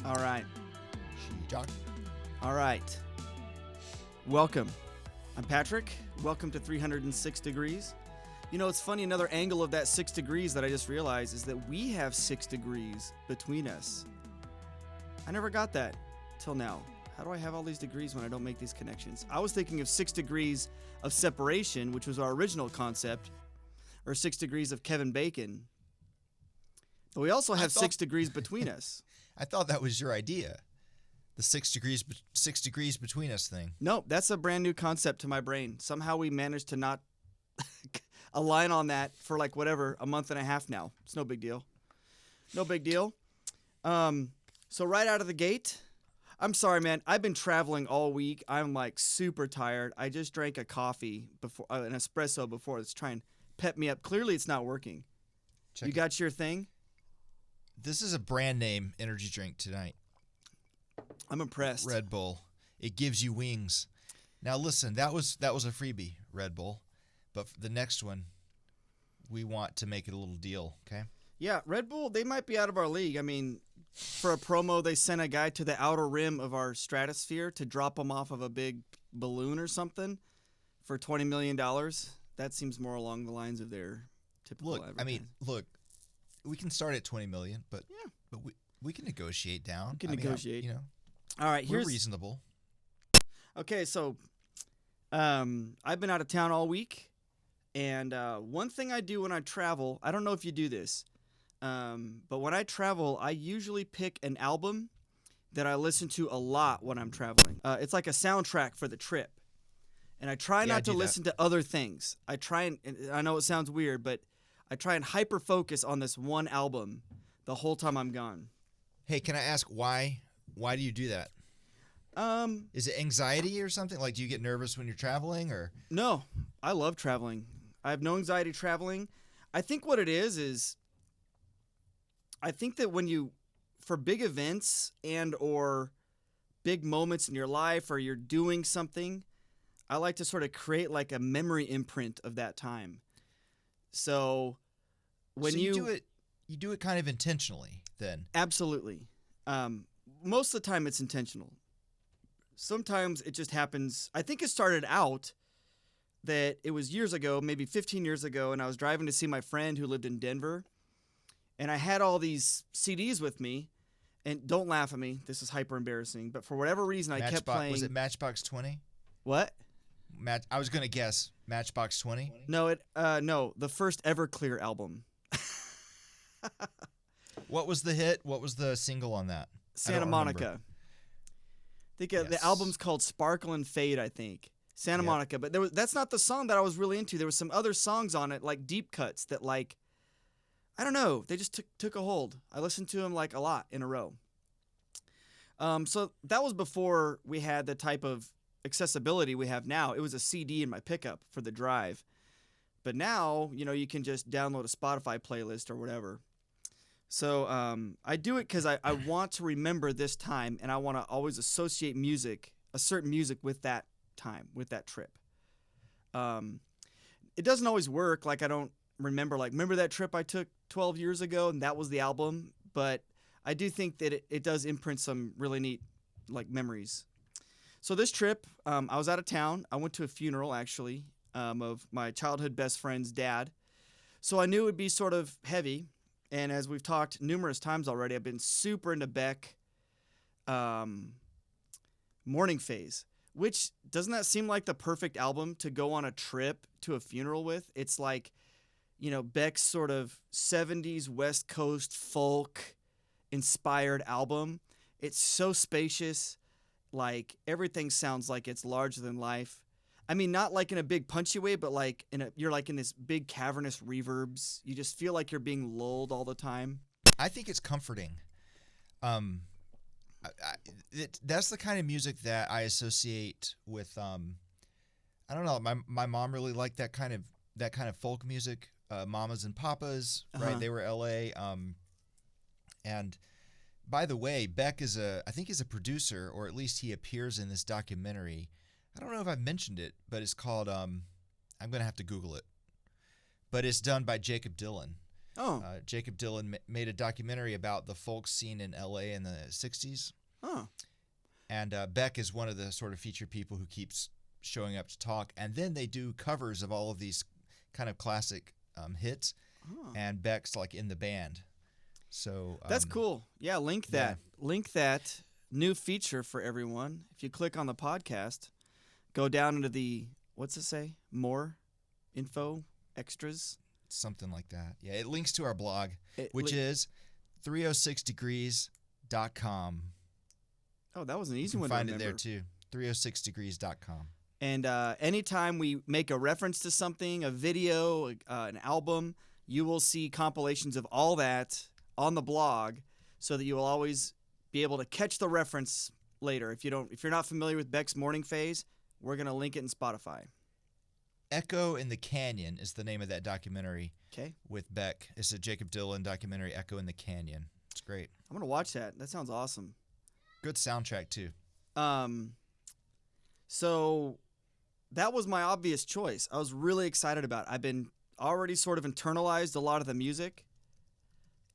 All right. John. All right. Welcome. I'm Patrick. Welcome to 306 Degrees. You know, it's funny, another angle of that 6 degrees that I just realized is that we have 6 degrees between us. I never got that till now. How do I have all these degrees when I don't make these connections? I was thinking of 6 degrees of separation, which was our original concept, or 6 degrees of Kevin Bacon. But we also have 6 degrees between us. I thought that was your idea. The 6 degrees between us thing. Nope, that's a brand new concept to my brain. Somehow we managed to not align on that for like whatever, a month and a half now. It's no big deal. No big deal. So right out of the gate, I'm sorry, man. I've been traveling all week. I'm like super tired. I just drank a coffee before, an espresso before. Let's try and pep me up. Clearly, it's not working. You got your thing? This is a brand name energy drink tonight. I'm impressed. Red Bull. It gives you wings. Now listen, that was a freebie, Red Bull. But for the next one, we want to make it a little deal, okay? Yeah, Red Bull, they might be out of our league. I mean, for a promo, they sent a guy to the outer rim of our stratosphere to drop him off of a big balloon or something for $20 million. That seems more along the lines of their typical advertising. Look, we can start at $20 million, but we can negotiate down. We can negotiate. All right, we're reasonable. Okay, so I've been out of town all week, and one thing I do when I travel, I don't know if you do this, but when I travel, I usually pick an album that I listen to a lot when I'm traveling. It's like a soundtrack for the trip, and I try not to listen to other things. I know it sounds weird, but I try and hyper-focus on this one album the whole time I'm gone. Hey, can I ask why? Why do you do that? Is it anxiety or something? Like, do you get nervous when you're traveling, or? No, I love traveling. I have no anxiety traveling. I think what it is I think that for big events and or big moments in your life, or you're doing something, I like to sort of create like a memory imprint of that time. So when you do it kind of intentionally then. Absolutely. Most of the time it's intentional. Sometimes it just happens. I think it started out that it was years ago, maybe 15 years ago, and I was driving to see my friend who lived in Denver, and I had all these CDs with me, and don't laugh at me, this is hyper embarrassing, but for whatever reason I kept playing. Was it Matchbox 20? What? I was going to guess Matchbox 20. No, no, the first Everclear album. What was the hit? What was the single on that? Santa Monica. I think the album's called Sparkle and Fade, I think. Santa Monica. But that's not the song that I was really into. There was some other songs on it, like deep cuts that, like, I don't know, they just took a hold. I listened to them like a lot in a row. So that was before we had the type of accessibility we have now. It was a CD in my pickup for the drive. But now, you can just download a Spotify playlist or whatever. So I do it because I want to remember this time, and I want to always associate a certain music with that time, with that trip. It doesn't always work. Like, I don't remember that trip I took 12 years ago, and that was the album. But I do think that it does imprint some really neat, like, memories. So this trip, I was out of town. I went to a funeral, actually, of my childhood best friend's dad. So I knew it would be sort of heavy. And as we've talked numerous times already, I've been super into Beck Morning Phase, which doesn't that seem like the perfect album to go on a trip to a funeral with? It's like, Beck's sort of 70s West Coast folk inspired album. It's so spacious. Like, everything sounds like it's larger than life. I mean, not like in a big punchy way, but like you're like in this big cavernous reverbs. You just feel like you're being lulled all the time. I think it's comforting. That's the kind of music that I associate with. I don't know. My mom really liked that kind of folk music. Mamas and Papas, right? They were L.A. And by the way, Beck I think he's a producer, or at least he appears in this documentary. I don't know if I've mentioned it, but it's called, I'm going to have to Google it. But it's done by Jacob Dylan. Oh. Jacob Dylan made a documentary about the folk scene in L.A. in the 60s. Oh. And Beck is one of the sort of featured people who keeps showing up to talk. And then they do covers of all of these kind of classic hits. Oh. And Beck's like in the band. So that's cool. Yeah, link that. Yeah. Link that new feature for everyone. If you click on the podcast, go down into the, what's it say? More info, extras. Something like that. Yeah, it links to our blog, which is 306degrees.com. Oh, that was an easy you one can find to remember. it there, too. 306degrees.com. And anytime we make a reference to something, a video, an album, you will see compilations of all that on the blog so that you will always be able to catch the reference later. If you're not familiar with Beck's Morning Phase, we're going to link it in Spotify. Echo in the Canyon is the name of that documentary. Okay. With Beck. It's a Jacob Dylan documentary, Echo in the Canyon. It's great. I'm going to watch that. That sounds awesome. Good soundtrack, too. So that was my obvious choice. I was really excited about it. I've been already sort of internalized a lot of the music.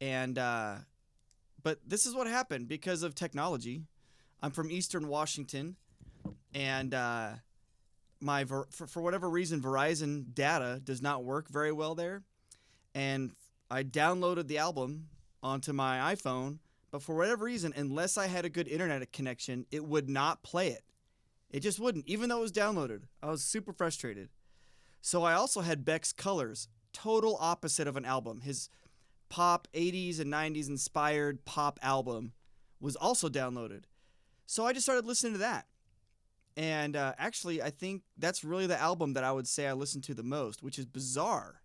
And, but this is what happened because of technology. I'm from Eastern Washington, and for whatever reason, Verizon data does not work very well there. And I downloaded the album onto my iPhone, but for whatever reason, unless I had a good internet connection, it would not play it. It just wouldn't, even though it was downloaded. I was super frustrated. So I also had Beck's Colors, total opposite of an album. His pop 80s and 90s inspired pop album was also downloaded. So I just started listening to that. And actually, I think that's really the album that I would say I listened to the most, which is bizarre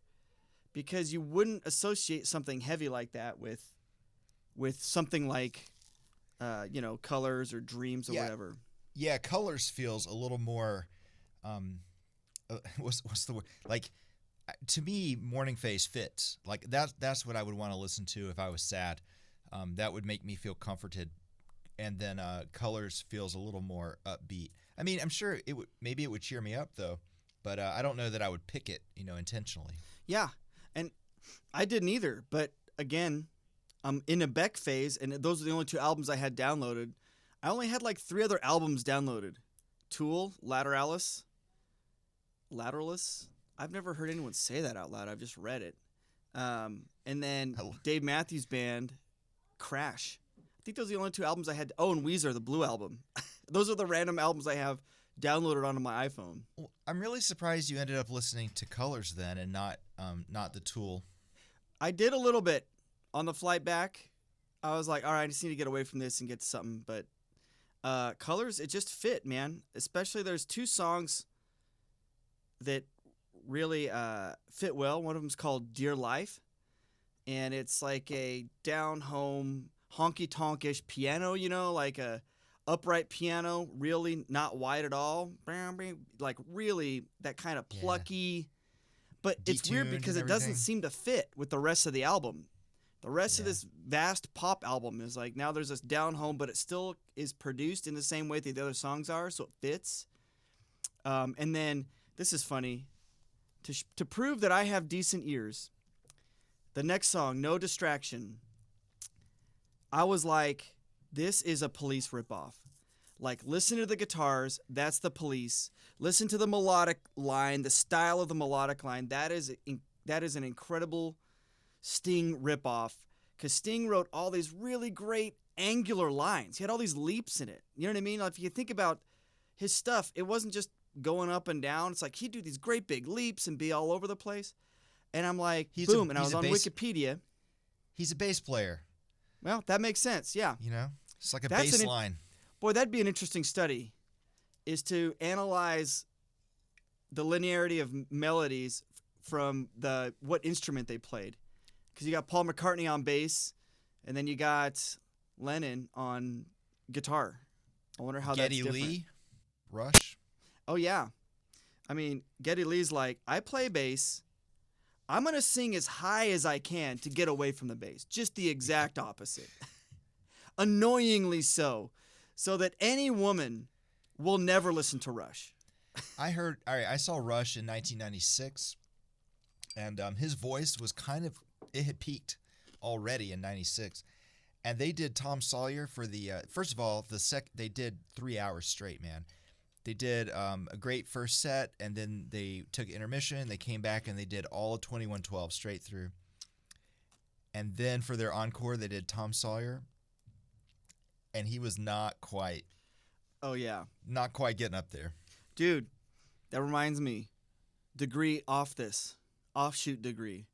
because you wouldn't associate something heavy like that with something like, Colors or Dreams or whatever. Yeah, Colors feels a little more, what's the word? Like, to me, Morning Phase fits. Like, that's what I would want to listen to if I was sad. That would make me feel comforted. And then Colors feels a little more upbeat. I mean, I'm sure maybe it would cheer me up, though. But I don't know that I would pick it, intentionally. Yeah, and I didn't either. But, again, I'm in a Beck phase, and those are the only two albums I had downloaded. I only had like 3 other albums downloaded. Tool, Lateralis. I've never heard anyone say that out loud. I've just read it. And then Dave Matthews Band, Crash. I think those are the only 2 albums I had. Oh, and Weezer, the Blue Album. Those are the random albums I have downloaded onto my iPhone. Well, I'm really surprised you ended up listening to Colors then and not the Tool. I did a little bit on the flight back. I was like, all right, I just need to get away from this and get to something. But Colors, it just fit, man. Especially there's 2 songs that really fit well. One of them's called Dear Life. And it's like a down-home, honky-tonkish piano, like a upright piano, really not wide at all. Like really that kind of plucky. But it's weird because it doesn't seem to fit with the rest of the album. The rest of this vast pop album is like, now there's this down home, but it still is produced in the same way that the other songs are, so it fits. And then, this is funny, to prove that I have decent ears, the next song, No Distraction, I was like, this is a Police ripoff. Like, listen to the guitars, that's the Police. Listen to the melodic line, the style of the melodic line, that is an incredible Sting ripoff, because Sting wrote all these really great angular lines. He had all these leaps in it. You know what I mean? Like, if you think about his stuff, it wasn't just going up and down. It's like he'd do these great big leaps and be all over the place. And I'm like, boom, and I was on Wikipedia. He's a bass player. Well, that makes sense, yeah. It's like a bass line. Boy, that'd be an interesting study, is to analyze the linearity of melodies from what instrument they played. Because you got Paul McCartney on bass, and then you got Lennon on guitar. I wonder how that's different. Geddy Lee, Rush. Oh, yeah. I mean, Geddy Lee's like, I play bass. I'm going to sing as high as I can to get away from the bass. Just the exact opposite. Annoyingly so. So that any woman will never listen to Rush. I saw Rush in 1996, and his voice was kind of it had peaked already in '96, and they did Tom Sawyer for the first of all they did 3 hours straight, man. They did a great first set, and then they took intermission. They came back and they did all of 2112 straight through. And then for their encore, they did Tom Sawyer, and he was not quite getting up there. Dude, that reminds me. Degree off this. Offshoot degree.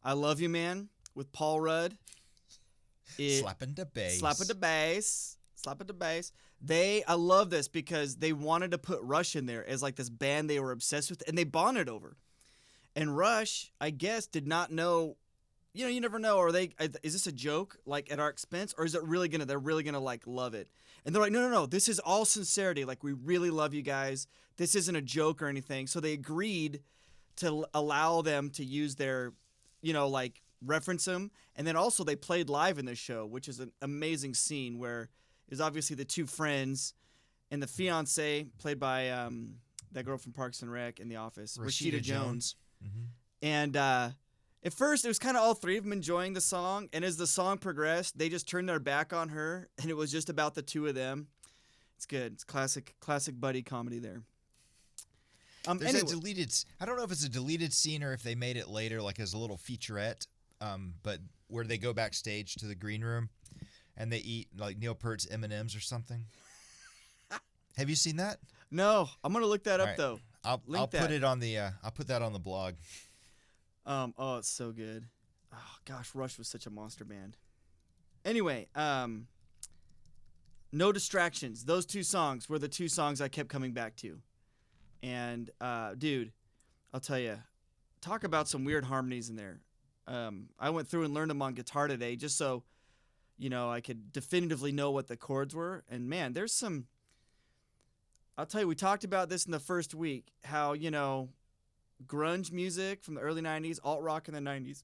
I Love You Man with Paul Rudd. Slapping the bass. Slapping the bass. Slapping the bass. I love this because they wanted to put Rush in there as like this band they were obsessed with, and they bonded over. And Rush, I guess, did not know. You know, you never know. Is this a joke, like at our expense, or is it really they're really gonna like love it? And they're like, no. This is all sincerity. Like, we really love you guys. This isn't a joke or anything. So they agreed to allow them to use their, like reference them. And then also they played live in this show, which is an amazing scene where is obviously the two friends and the fiance played by that girl from Parks and Rec in The Office, Rashida Jones. Mm-hmm. And at first it was kind of all three of them enjoying the song, and as the song progressed, they just turned their back on her, and it was just about the two of them. It's good. It's classic buddy comedy there. There's a deleted. I don't know if it's a deleted scene or if they made it later, like as a little featurette. But where they go backstage to the green room, and they eat like Neil Peart's M&Ms or something. Have you seen that? No, I'm gonna look that up though. I'll put it on the. I'll put that on the blog. Oh, it's so good. Oh gosh, Rush was such a monster band. Anyway, No Distractions. Those two songs were the two songs I kept coming back to. And dude, I'll tell you, talk about some weird harmonies in there. I went through and learned them on guitar today just so, I could definitively know what the chords were. And man, there's some. I'll tell you, we talked about this in the first week, how, grunge music from the early 90s, alt rock in the 90s,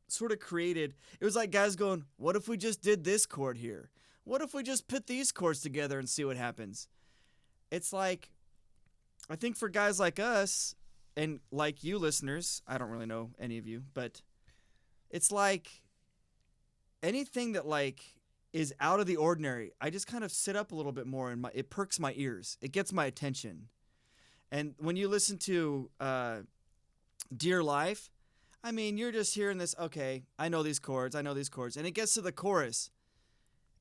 sort of created, it was like guys going, what if we just did this chord here? What if we just put these chords together and see what happens? It's like, I think for guys like us, and like you listeners, I don't really know any of you, but it's like anything that like is out of the ordinary, I just kind of sit up a little bit more and it perks my ears. It gets my attention. And when you listen to Dear Life, I mean, you're just hearing this, okay, I know these chords. And it gets to the chorus,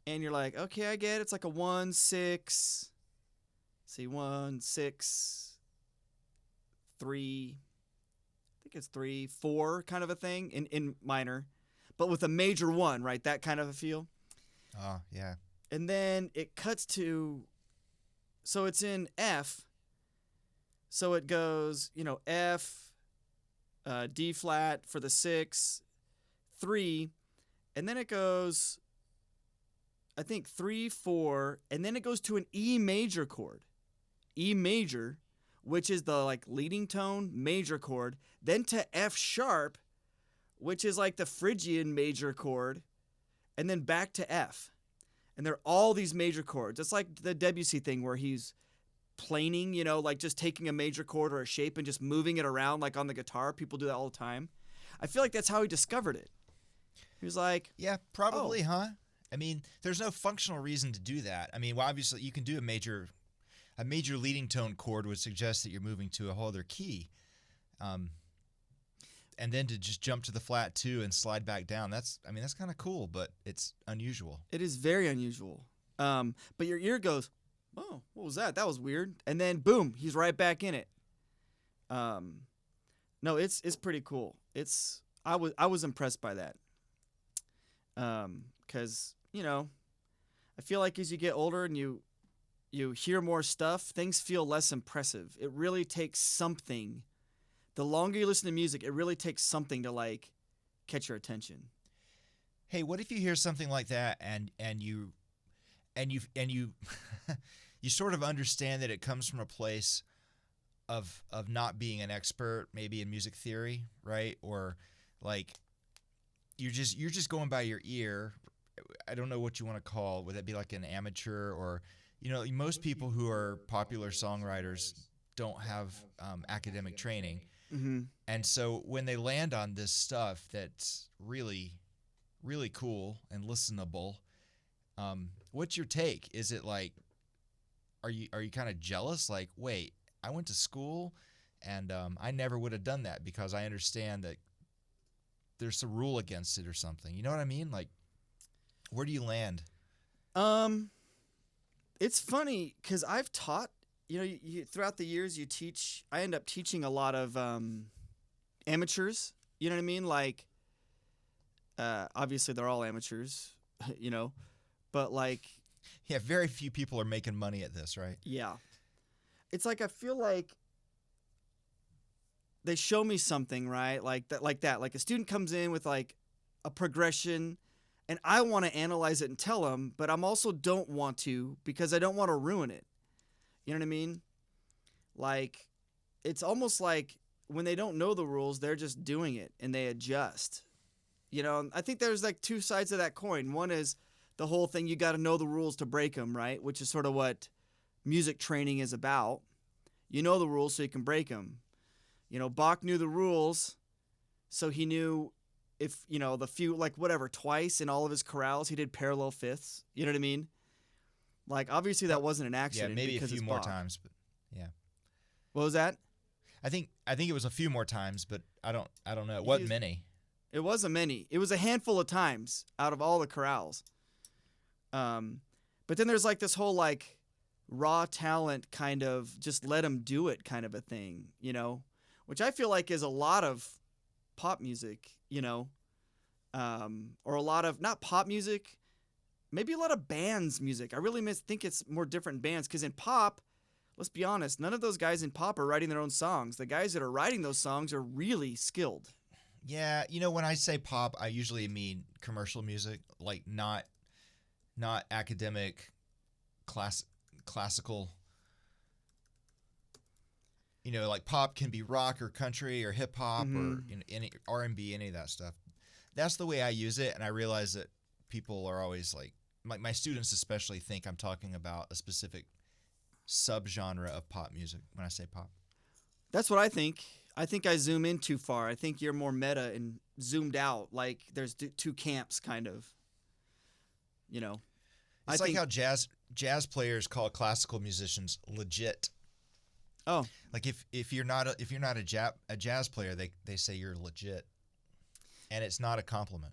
and you're like, okay, I get it. It's like a 1, 6, 1, 6, 3, I think it's 3, 4 kind of a thing in minor, but with a major 1, right? That kind of a feel. Oh, yeah. And then it cuts to, so it's in F. So it goes, F, D flat for the 6, 3, and then it goes, I think 3, 4, and then it goes to an E major chord. E major, which is the like leading tone major chord, then to F sharp, which is like the Phrygian major chord, and then back to F. And they're all these major chords. It's like the Debussy thing where he's planing, like just taking a major chord or a shape and just moving it around like on the guitar. People do that all the time. I feel like that's how he discovered it. He was like, yeah, probably, huh? I mean, there's no functional reason to do that. I mean, well, obviously you can do a major leading tone chord would suggest that you're moving to a whole other key. And then to just jump to the flat 2 and slide back down, that's kind of cool, but it's unusual. It is very unusual. But your ear goes, oh, what was that? That was weird. And then boom, he's right back in it. No, it's pretty cool. I was impressed by that. 'Cause, I feel like as you get older and you hear more stuff, things feel less impressive. It really takes something. The longer you listen to music, it really takes something to like catch your attention. Hey, what if you hear something like that and you you sort of understand that it comes from a place of not being an expert, maybe in music theory, right? Or like you're just going by your ear. I don't know what you want to call. Would that be like an amateur or most people who are popular songwriters don't have academic training. Mm-hmm. And so when they land on this stuff that's really, really cool and listenable, what's your take? Is it like, are you kind of jealous? Like, wait, I went to school and I never would have done that because I understand that there's a rule against it or something. You know what I mean? Like, where do you land? It's funny because I've taught, throughout the years you teach, I end up teaching a lot of amateurs, you know what I mean? Like, obviously they're all amateurs, but like, Yeah, very few people are making money at this, right? yeah. It's like I feel like they show me something, right? Like that. Like a student comes in with like a progression and I want to analyze it and tell them, but I'm also don't want to because I don't want to ruin it. You know what I mean? Like it's almost like when they don't know the rules, they're just doing it and they adjust. I think there's like two sides of that coin. One is the whole thing you got to know the rules to break them, right? Which is sort of what music training is about. You know the rules so you can break them. Bach knew the rules, so he knew if, the few, like whatever, twice in all of his chorales, he did parallel fifths. You know what I mean? Like, obviously that wasn't an accident. Yeah, maybe a because few it's more Bach. times, but yeah. What was that? I think it was a few more times, but I don't know. What many? It wasn't many. It was a handful of times out of all the chorales. But then there's like this whole like raw talent kind of just let him do it kind of a thing, which I feel like is a lot of pop music, or a lot of not pop music, maybe a lot of bands music. I really think it's more different bands because in pop, let's be honest, none of those guys in pop are writing their own songs. The guys that are writing those songs are really skilled. Yeah, when I say pop, I usually mean commercial music, like not academic, classical. Like pop can be rock or country or hip hop or any R&B, any of that stuff. That's the way I use it, and I realize that people are always like my students especially think I'm talking about a specific subgenre of pop music when I say pop. That's what I think. I think I zoom in too far. I think you're more meta and zoomed out. Like there's two camps, kind of. It's like how jazz players call classical musicians legit. Oh, like if you're not a jazz player, they say you're legit, and it's not a compliment.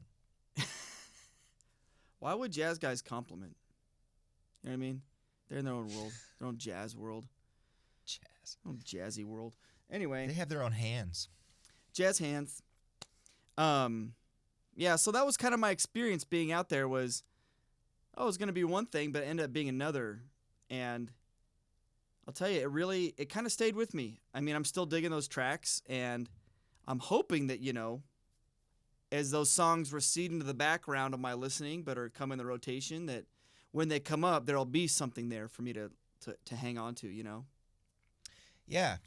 Why would jazz guys compliment? You know what I mean? They're in their own world, their own jazz world, own jazzy world. Anyway, they have their own hands. Jazz hands. Yeah. So that was kind of my experience being out there. Was it was going to be one thing, but it ended up being another, and I'll tell you, it kind of stayed with me. I mean, I'm still digging those tracks, and I'm hoping that, as those songs recede into the background of my listening, but are come in the rotation, that when they come up, there'll be something there for me to hang on to, Yeah.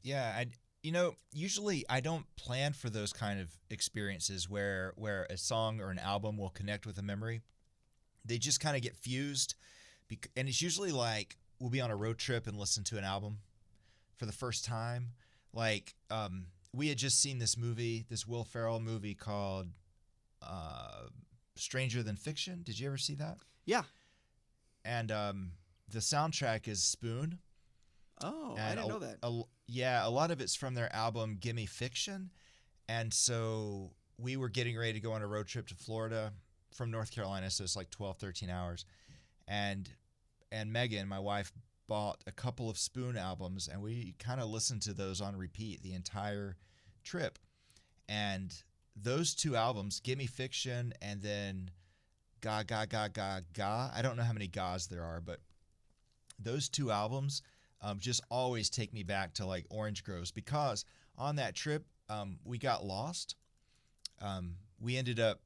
Usually I don't plan for those kind of experiences where a song or an album will connect with a memory. They just kind of get fused, and it's usually like, we'll be on a road trip and listen to an album for the first time. Like, we had just seen this Will Ferrell movie called Stranger Than Fiction. Did you ever see that? Yeah. And the soundtrack is Spoon. Oh, I didn't know that. A lot of it's from their album Gimme Fiction. And so we were getting ready to go on a road trip to Florida from North Carolina, so it's like 12, 13 hours. And Megan, my wife, bought a couple of Spoon albums, and we kind of listened to those on repeat the entire trip. And those two albums, Gimme Fiction and then Ga Ga Ga Ga Ga, I don't know how many Ga's there are, but those two albums just always take me back to like orange groves, because on that trip we got lost. We ended up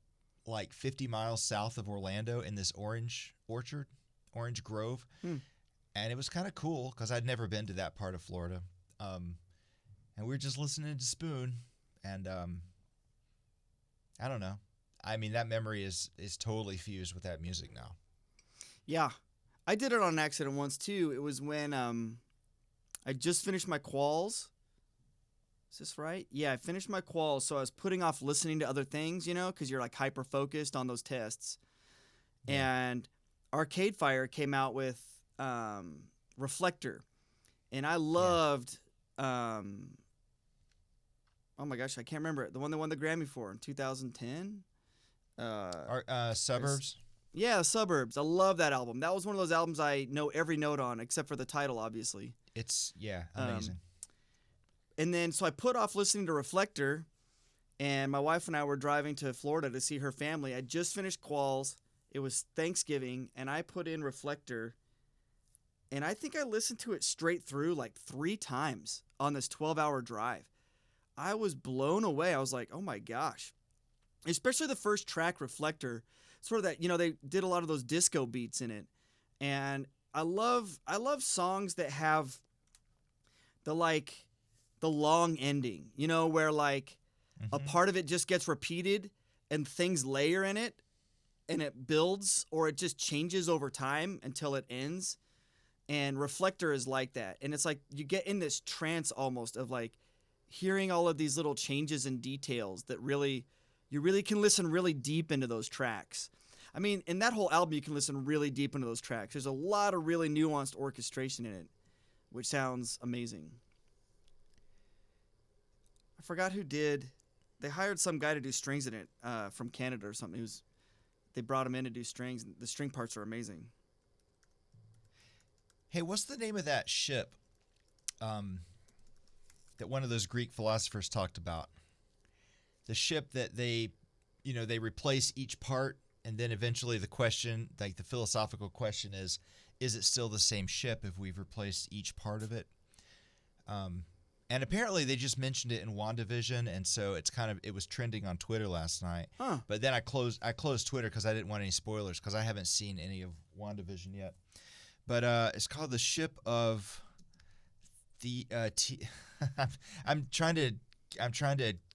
like 50 miles south of Orlando in this orange grove. And it was kind of cool because I'd never been to that part of Florida. And we were just listening to Spoon, and I don't know. I mean, that memory is totally fused with that music now. Yeah. I did it on accident once too. It was when I just finished my quals. Is this right? Yeah, I finished my quals, so I was putting off listening to other things, because you're like hyper focused on those tests. Yeah. And Arcade Fire came out with Reflector, and I loved. Oh my gosh, I can't remember it. The one that won the Grammy for in 2010. Suburbs. Yeah, Suburbs. I love that album. That was one of those albums I know every note on, except for the title, obviously. It's amazing. And then, so I put off listening to Reflector, and my wife and I were driving to Florida to see her family. I just finished quals. It was Thanksgiving, and I put in Reflector, and I think I listened to it straight through like 3 times on this 12-hour drive. I was blown away. I was like, oh my gosh. Especially the first track, Reflector, sort of that, they did a lot of those disco beats in it. And I love songs that have the long ending, where like a part of it just gets repeated and things layer in it and it builds, or it just changes over time until it ends. And Reflector is like that. And it's like you get in this trance almost of like hearing all of these little changes and details that you really can listen really deep into those tracks. I mean, in that whole album, you can listen really deep into those tracks. There's a lot of really nuanced orchestration in it, which sounds amazing. I forgot who did. They hired some guy to do strings in it from Canada or something. They brought him in to do strings, and the string parts are amazing. Hey, what's the name of that ship that one of those Greek philosophers talked about? The ship that they replace each part, and then eventually the question, like the philosophical question is it still the same ship if we've replaced each part of it? And apparently they just mentioned it in WandaVision, and so it was trending on Twitter last night. Huh. But then I closed Twitter because I didn't want any spoilers, because I haven't seen any of WandaVision yet. But it's called the Ship of the I'm trying to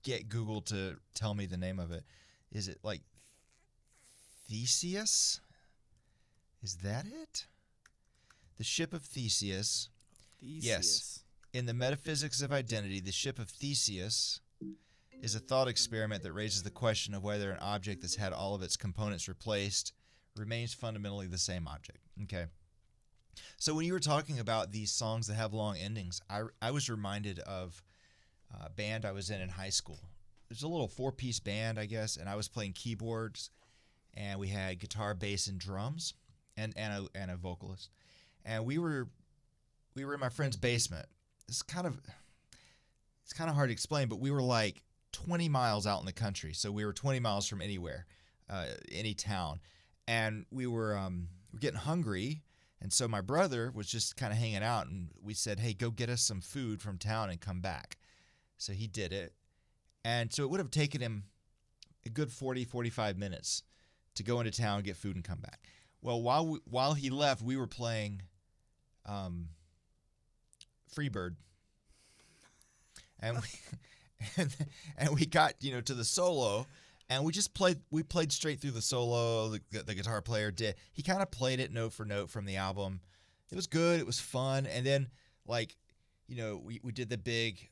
get Google to tell me the name of it. Is it like Theseus? Is that it? The Ship of Theseus. Yes. In the metaphysics of identity, the Ship of Theseus is a thought experiment that raises the question of whether an object that's had all of its components replaced remains fundamentally the same object. Okay. So when you were talking about these songs that have long endings, I was reminded of a band I was in high school. It was a little 4-piece band, I guess, and I was playing keyboards, and we had guitar, bass, and drums, and a vocalist. And we were in my friend's basement. It's kind of hard to explain, but we were like 20 miles out in the country, so we were 20 miles from anywhere, any town, and we were getting hungry. And so my brother was just kind of hanging out, and we said, hey, go get us some food from town and come back. So he did it. And so it would have taken him a good 40, 45 minutes to go into town, get food, and come back. Well, while he left, we were playing Freebird. And we got, to the solo, and we played straight through the solo. The guitar player did. He kind of played it note for note from the album. It was good. It was fun. And then, we did the big,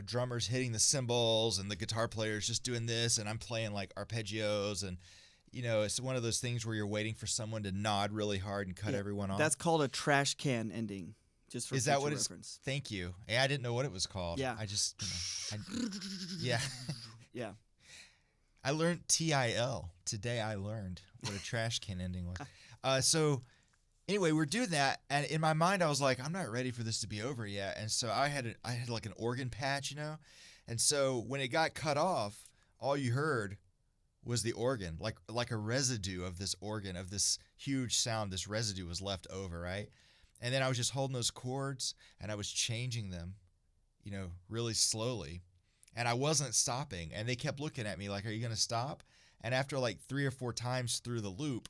drummers hitting the cymbals and the guitar players just doing this, and I'm playing like arpeggios, and it's one of those things where you're waiting for someone to nod really hard and cut everyone off. That's called a trash can ending. Just for is that what reference. It's? Thank you. Yeah, I didn't know what it was called. Yeah. I just, yeah. Yeah. I learned TIL. Today I learned what a trash can ending was. So anyway, we're doing that, and in my mind I was like, I'm not ready for this to be over yet. And so I had like an organ patch, and so when it got cut off, all you heard was the organ, like a residue of this organ, of this huge sound. This residue was left over, right? And then I was just holding those chords, and I was changing them, really slowly. And I wasn't stopping, and they kept looking at me like, are you going to stop? And after like 3 or 4 times through the loop,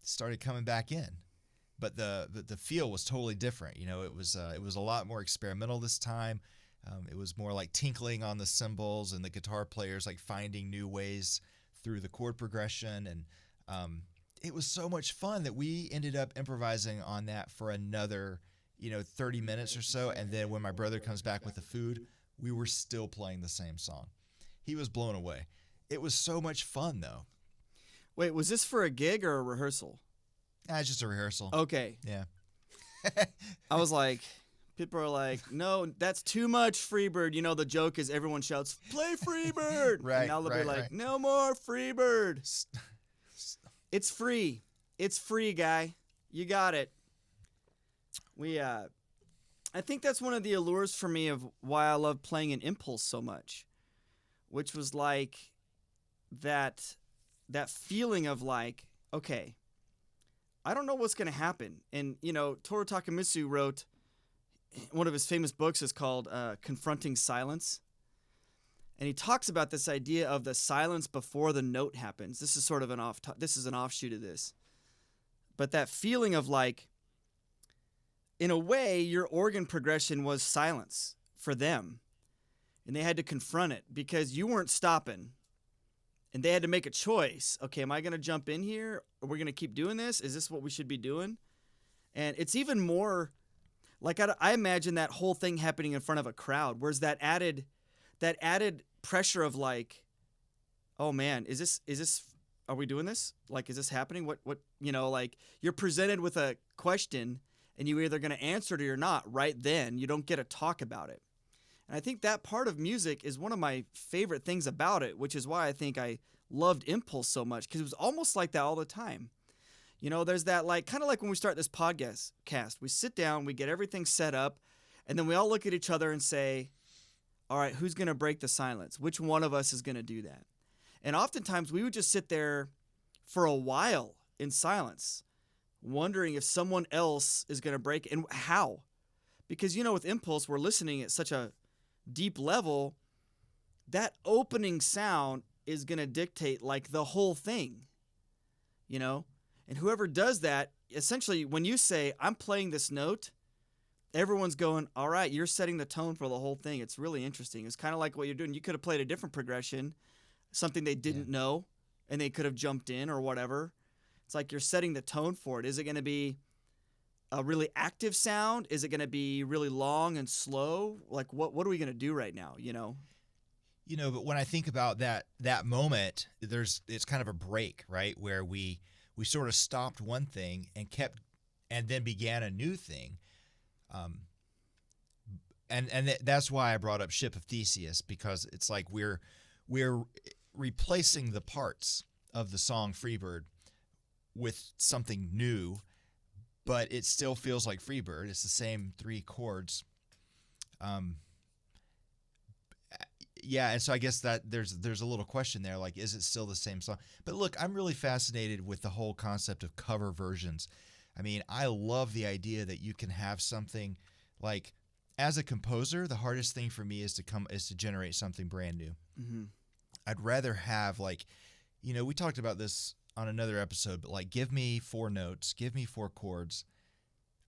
started coming back in. But the feel was totally different. It was a lot more experimental this time. It was more like tinkling on the cymbals, and the guitar players like finding new ways through the chord progression. And it was so much fun that we ended up improvising on that for another, 30 minutes or so. And then when my brother comes back with the food, we were still playing the same song. He was blown away. It was so much fun, though. Wait, was this for a gig or a rehearsal? It's just a rehearsal. Okay. Yeah. I was like, people are like, no, that's too much, Freebird. The joke is everyone shouts, play Freebird. Right. And now they'll be like, right. no more Freebird. It's free. It's free, guy. You got it. I think that's one of the allures for me of why I love playing an Impulse so much, which was like that feeling of like, okay, I don't know what's going to happen. And, Toru Takemitsu wrote, one of his famous books is called Confronting Silence. And he talks about this idea of the silence before the note happens. This is sort of this is an offshoot of this. But that feeling of like, in a way, your organ progression was silence for them. And they had to confront it because you weren't stopping. And they had to make a choice. Okay, am I going to jump in here? Are we going to keep doing this? Is this what we should be doing? And it's even more, like I imagine that whole thing happening in front of a crowd. Where's that added pressure of like, oh man, is this, are we doing this? Like, is this happening? What, like you're presented with a question and you're either going to answer it or you're not right then. You don't get to talk about it. And I think that part of music is one of my favorite things about it, which is why I think I loved Impulse so much, because it was almost like that all the time. There's that like, kind of like when we start this podcast, we sit down, we get everything set up, and then we all look at each other and say, all right, who's going to break the silence? Which one of us is going to do that? And oftentimes we would just sit there for a while in silence, wondering if someone else is going to break it and how. Because, with Impulse, we're listening at such a deep level, that opening sound is going to dictate like the whole thing, and whoever does that, essentially when you say, I'm playing this note, everyone's going, all right, you're setting the tone for the whole thing. It's really interesting. It's kind of like what you're doing. You could have played a different progression, something they didn't know, and they could have jumped in or whatever. It's like you're setting the tone for it. Is it going to be a really active sound? Is it going to be really long and slow? Like, what are we going to do right now, But when I think about that moment, it's kind of a break, right? Where we sort of stopped one thing and then began a new thing. That's why I brought up Ship of Theseus, because it's like we're replacing the parts of the song Freebird with something new, but it still feels like Freebird. It's the same 3 chords. And so I guess that there's a little question there, like, is it still the same song? But look, I'm really fascinated with the whole concept of cover versions. I mean, I love the idea that you can have something like, as a composer, the hardest thing for me is to generate something brand new. Mm-hmm. I'd rather have, like, we talked about this on another episode, but like, give me 4 notes, give me 4 chords.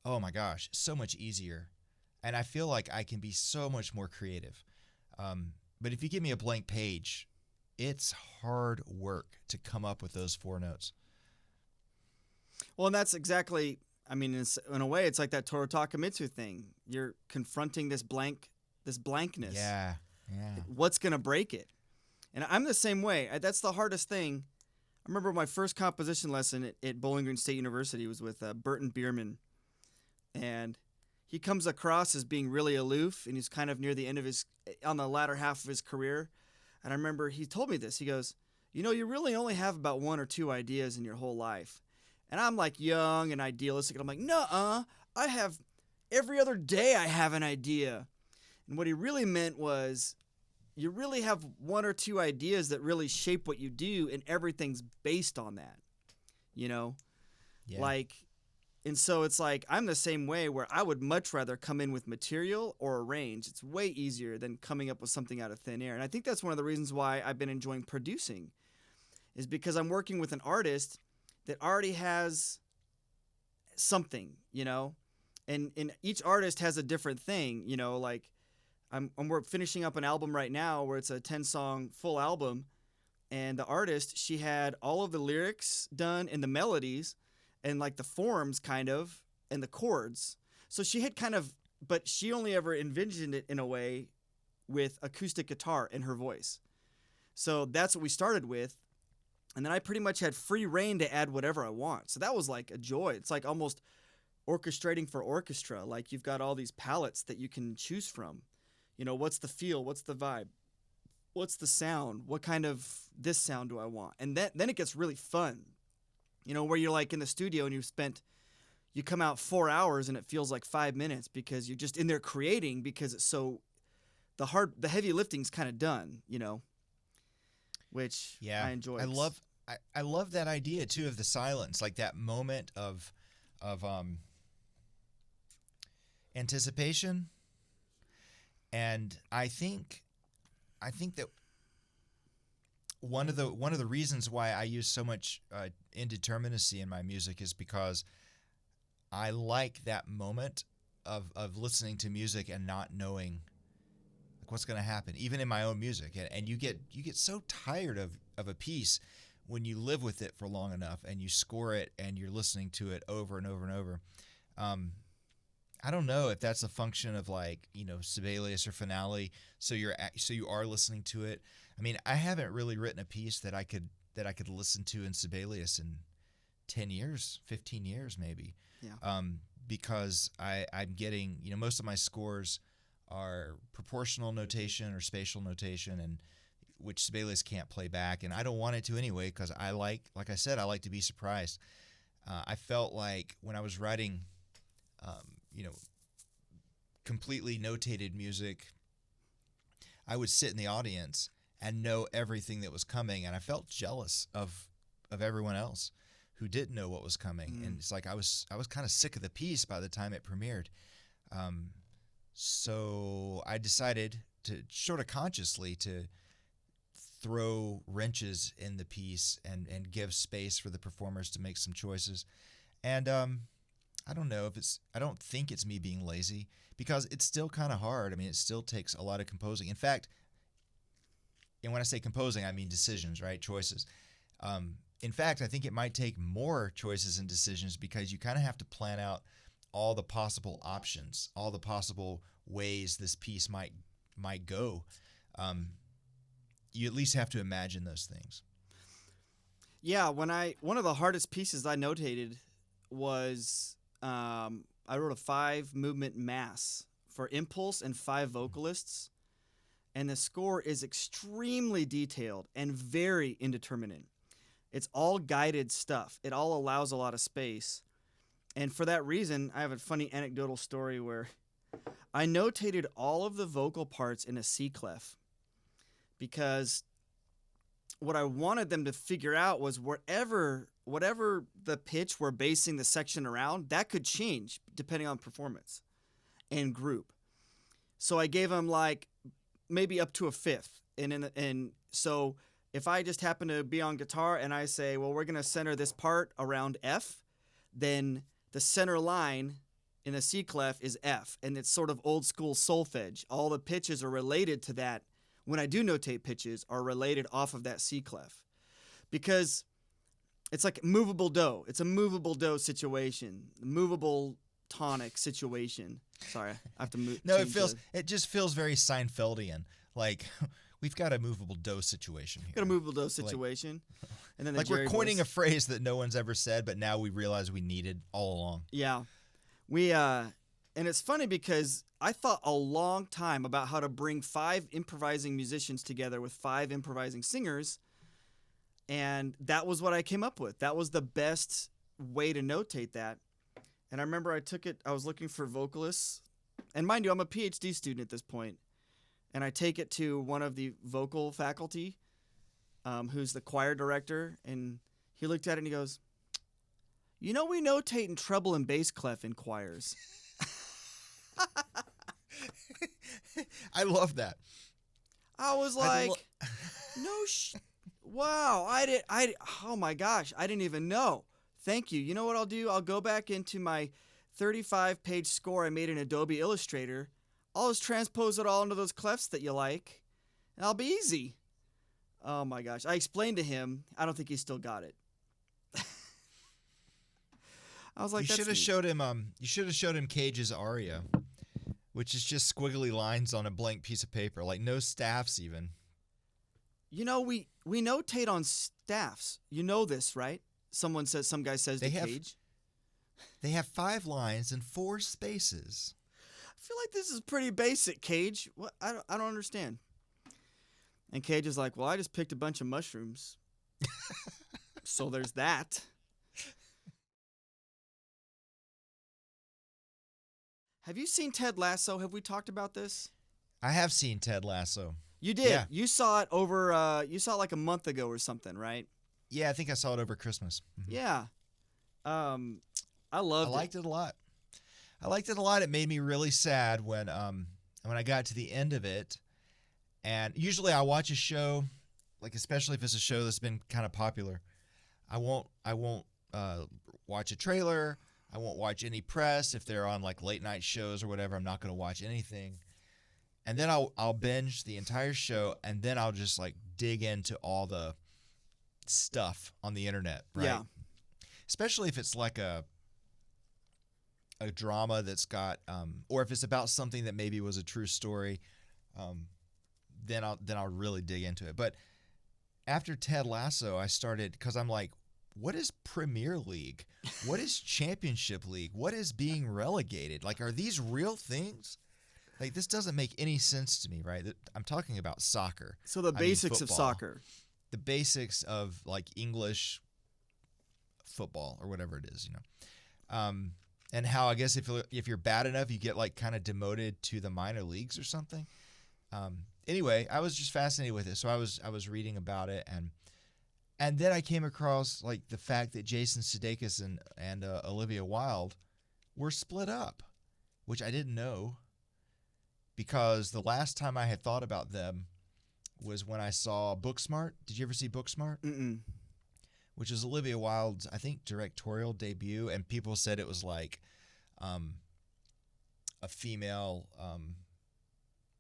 Oh my gosh, so much easier. And I feel like I can be so much more creative. But if you give me a blank page, it's hard work to come up with those 4 notes. Well, and that's exactly, I mean, in a way, it's like that Toru Takemitsu thing. You're confronting this blankness. Yeah. What's going to break it? And I'm the same way. That's the hardest thing. I remember my first composition lesson at Bowling Green State University was with Burton Bierman. And he comes across as being really aloof, and he's kind of near the end of on the latter half of his career. And I remember he told me this. He goes, you really only have about 1 or 2 ideas in your whole life. And I'm like young and idealistic, and I'm like, nuh-uh, I have, every other day I have an idea. And what he really meant was, you really have 1 or 2 ideas that really shape what you do, and everything's based on that, Yeah. Like, and so it's like, I'm the same way, where I would much rather come in with material or arrange. It's way easier than coming up with something out of thin air. And I think that's one of the reasons why I've been enjoying producing, is because I'm working with an artist that already has something, and each artist has a different thing, like we're finishing up an album right now where it's a 10-song full album, and the artist, she had all of the lyrics done and the melodies and like the forms kind of and the chords. So she had but she only ever envisioned it in a way with acoustic guitar in her voice. So that's what we started with. And then I pretty much had free reign to add whatever I want. So that was like a joy. It's like almost orchestrating for orchestra. Like you've got all these palettes that you can choose from. What's the feel? What's the vibe? What's the sound? What kind of this sound do I want? And then it gets really fun. Where you're like in the studio and you come out 4 hours and it feels like 5 minutes because you're just in there creating because it's so, the heavy lifting's kind of done, which I enjoy. I love that idea too of the silence, like that moment of anticipation. And I think that one of the reasons why I use so much indeterminacy in my music is because I like that moment of listening to music and not knowing like what's going to happen, even in my own music. And you get so tired of a piece when you live with it for long enough and you score it and you're listening to it over and over and over. I don't know if that's a function of like, Sibelius or Finale. So you are listening to it. I mean, I haven't really written a piece that I could listen to in Sibelius in 10 years, 15 years maybe. Yeah. Because I'm getting, most of my scores are proportional notation or spatial notation, and which Sibelius can't play back, and I don't want it to anyway because like I said, I like to be surprised. I felt like when I was writing, completely notated music, I would sit in the audience and know everything that was coming, and I felt jealous of everyone else who didn't know what was coming. And it's like I was kind of sick of the piece by the time it premiered. So I decided to sort of consciously to throw wrenches in the piece and give space for the performers to make some choices. And I don't know if I don't think it's me being lazy because it's still kind of hard. I mean, it still takes a lot of composing. In fact, and when I say composing, I mean decisions, right? Choices. In fact, I think it might take more choices and decisions because you kind of have to plan out all the possible options, all the possible ways this piece might go. You at least have to imagine those things. Yeah, one of the hardest pieces I notated was I wrote a 5-movement mass for impulse and 5 vocalists, and the score is extremely detailed and very indeterminate. It's all guided stuff. It all allows a lot of space. And for that reason, I have a funny anecdotal story where I notated all of the vocal parts in a C clef because what I wanted them to figure out was whatever the pitch we're basing the section around, that could change depending on performance and group. So I gave them like maybe up to a 5th. And so if I just happen to be on guitar and I say, well, we're going to center this part around F, then the center line in a C clef is F, and it's sort of old school solfege. All the pitches are related to that. When I do notate pitches, are related off of that C clef because it's like movable do. It's a movable do situation, movable tonic situation. Sorry, I have to move. No, it just feels very Seinfeldian. Like we've got a movable do situation here. Got a movable do situation, and then like we're coining a phrase that no one's ever said, but now we realize we needed all along. Yeah, and it's funny because I thought a long time about how to bring 5 improvising musicians together with 5 improvising singers, and that was what I came up with. That was the best way to notate that. And I remember I was looking for vocalists, and mind you, I'm a PhD student at this point, and I take it to one of the vocal faculty, who's the choir director, and he looked at it and he goes, we notate in treble and bass clef in choirs. I love that. I was like, wow, oh my gosh, I didn't even know. Thank you. You know what I'll do? I'll go back into my 35-page score I made in Adobe Illustrator. I'll just transpose it all into those clefs that you like, and I'll be easy. Oh my gosh. I explained to him. I don't think he still got it. I was like, you should have showed him. You should have showed him Cage's aria, which is just squiggly lines on a blank piece of paper, like no staffs even. You know, we notate on staffs. You know this, right? Some guy says to Cage. They have 5 lines and 4 spaces. I feel like this is pretty basic, Cage. What? I don't understand. And Cage is like, well, I just picked a bunch of mushrooms. So there's that. Have you seen Ted Lasso? Have we talked about this? I have seen Ted Lasso. You did. Yeah. You saw it you saw it like a month ago or something, right? Yeah, I think I saw it over Christmas. Mm-hmm. Yeah. I liked it a lot. I liked it a lot. It made me really sad when I got to the end of it. And usually I watch a show, like especially if it's a show that's been kind of popular. I won't watch a trailer. I won't watch any press. If they're on like late night shows or whatever, I'm not going to watch anything. And then I'll binge the entire show, and then I'll just like dig into all the stuff on the internet, right? Yeah. Especially if it's like a drama that's got or if it's about something that maybe was a true story, then I'll really dig into it. But after Ted Lasso, I started, because I'm like, what is Premier League? What is Championship League? What is being relegated? Like, are these real things? Like, this doesn't make any sense to me, right? I'm talking about soccer. So the basics of soccer. The basics of, like, English football or whatever it is, you know. And how, I guess, if you're bad enough, you get, like, kind of demoted to the minor leagues or something. Anyway, I was just fascinated with it. So I was reading about it, and then I came across, like, the fact that Jason Sudeikis and Olivia Wilde were split up, which I didn't know, because the last time I had thought about them was when I saw Booksmart. Did you ever see Booksmart? Mm-mm. Which is Olivia Wilde's, I think, directorial debut, and people said it was like a female,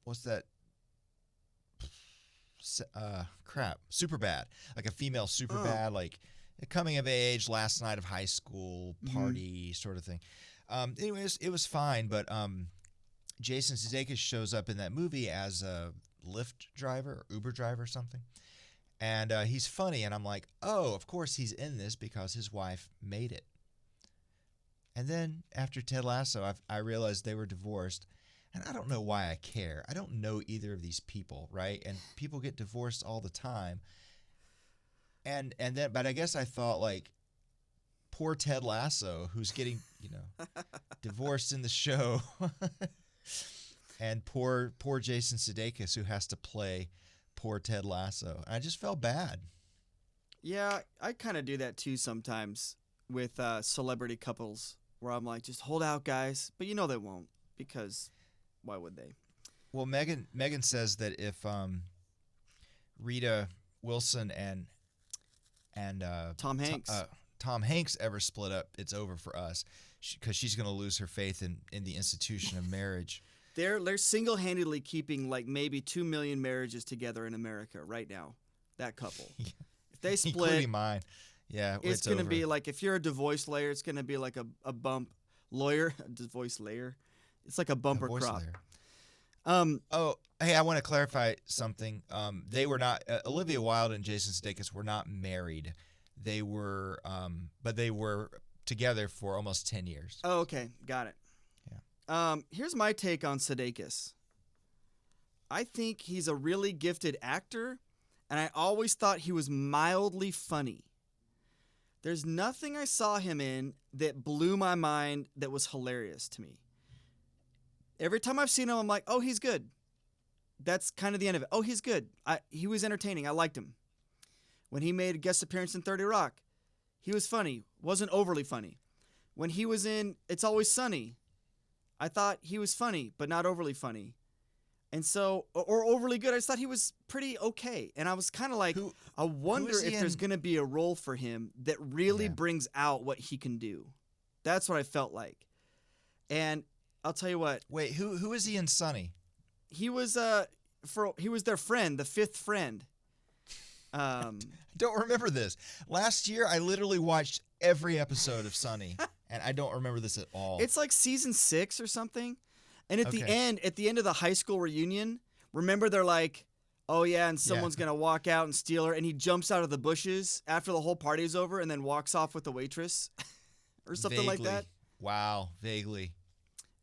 what's that? Superbad, like a female Superbad, like a coming of age, last night of high school party sort of thing. Anyways, it was fine, but Jason Sudeikis shows up in that movie as a Lyft driver or Uber driver or something, and he's funny, and I'm like, oh, of course he's in this because his wife made it. And then after Ted Lasso, I realized they were divorced. And I don't know why I care. I don't know either of these people, right? And people get divorced all the time. And then, but I guess I thought, like, poor Ted Lasso, who's getting, divorced in the show, and poor Jason Sudeikis, who has to play poor Ted Lasso. And I just felt bad. Yeah, I kind of do that too sometimes with celebrity couples, where I'm like, just hold out, guys. But they won't, because why would they? Well, Megan says that if Rita Wilson and Tom Hanks Tom Hanks ever split up, it's over for us, because she's going to lose her faith in the institution of marriage. They're single-handedly keeping like maybe 2 million marriages together in America right now. That couple, if they split, including mine, yeah, it's going to be like, if you're a divorce lawyer, it's going to be like a bump lawyer, a divorce lawyer. It's like a bumper crop. Oh, hey, I want to clarify something. They were not Olivia Wilde and Jason Sudeikis were not married. They were, but they were together for almost 10 years. Oh, okay, got it. Yeah. Here's my take on Sudeikis. I think he's a really gifted actor, and I always thought he was mildly funny. There's nothing I saw him in that blew my mind that was hilarious to me. Every time I've seen him, I'm like, oh, he's good. That's kind of the end of it. Oh, he's good. He was entertaining. I liked him. When he made a guest appearance in 30 Rock, he was funny. Wasn't overly funny. When he was in It's Always Sunny, I thought he was funny, but not overly funny. And so, or overly good. I just thought he was pretty okay. And I was kind of like, I wonder if there's going to be a role for him that really brings out what he can do. That's what I felt like. And I'll tell you what. Wait, who is he in Sunny? He was he was their friend, the fifth friend. Don't remember this. Last year, I literally watched every episode of Sunny, and I don't remember this at all. It's like season 6 or something. And at the Okay. end of the high school reunion, remember they're like, oh yeah, and someone's going to walk out and steal her. And he jumps out of the bushes after the whole party's over and then walks off with the waitress or something like that. Wow, vaguely.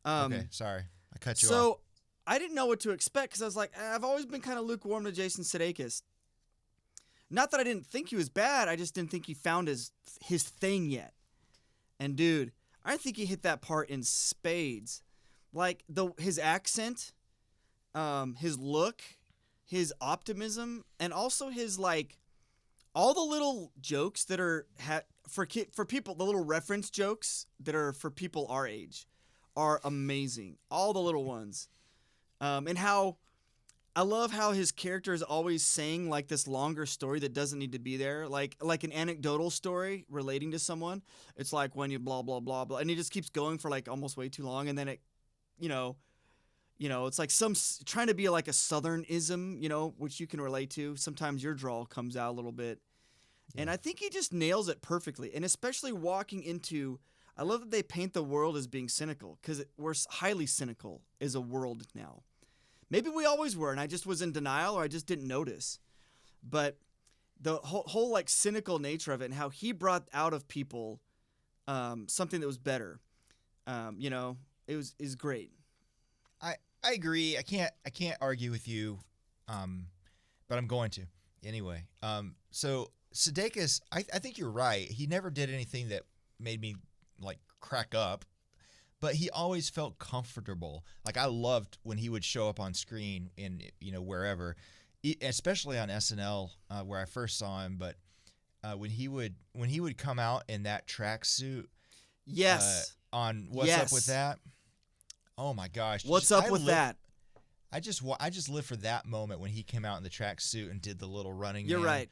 Okay, sorry. I cut you off. So I didn't know what to expect because I was like, I've always been kind of lukewarm to Jason Sudeikis. Not that I didn't think he was bad. I just didn't think he found his thing yet. And dude, I think he hit that part in spades. Like his accent, his look, his optimism, and also his like all the little jokes that are for people, the little reference jokes that are for people our age are amazing. All the little ones, and how I love how his character is always saying like this longer story that doesn't need to be there, like an anecdotal story relating to someone. It's like when you blah blah blah blah, and he just keeps going for like almost way too long, and then it, you know, it's like trying to be like a Southernism, which you can relate to. Sometimes your drawl comes out a little bit, and I think he just nails it perfectly, and especially walking into. I love that they paint the world as being cynical because we're highly cynical as a world now. Maybe we always were, and I just was in denial, or I just didn't notice. But the whole like cynical nature of it, and how he brought out of people something that was better, is great. I agree. I can't argue with you, but I'm going to anyway. So Sudeikis, I think you're right. He never did anything that made me like crack up. But he always felt comfortable. Like I loved when he would show up on screen in wherever, especially on SNL where I first saw him. But when he would come out in that tracksuit, yes, on What's Up With That? Oh my gosh, What's Up With That? I just lived for that moment when he came out in the tracksuit and did the little running. You're man.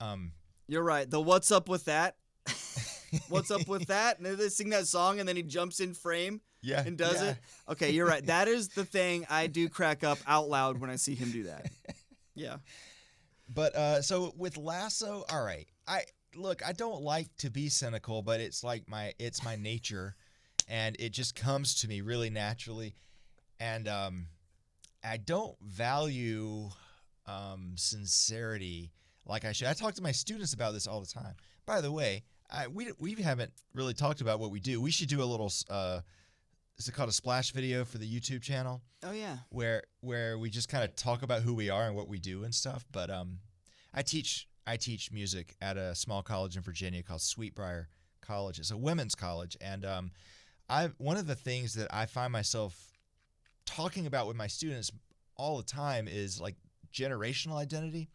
right. You're right. The What's Up With That? What's up with that? And they sing that song, and then he jumps in frame and does it. Okay, you're right. That is the thing I do crack up out loud when I see him do that. Yeah. But so with Lasso, all right. I don't like to be cynical, but it's like my nature, and it just comes to me really naturally. And I don't value sincerity like I should. I talk to my students about this all the time. By the way, we haven't really talked about what we do. We should do a little is it called a splash video for the YouTube channel? Oh yeah. Where we just kind of talk about who we are and what we do and stuff. But I teach music at a small college in Virginia called Sweetbriar College. It's a women's college, and one of the things that I find myself talking about with my students all the time is like generational identity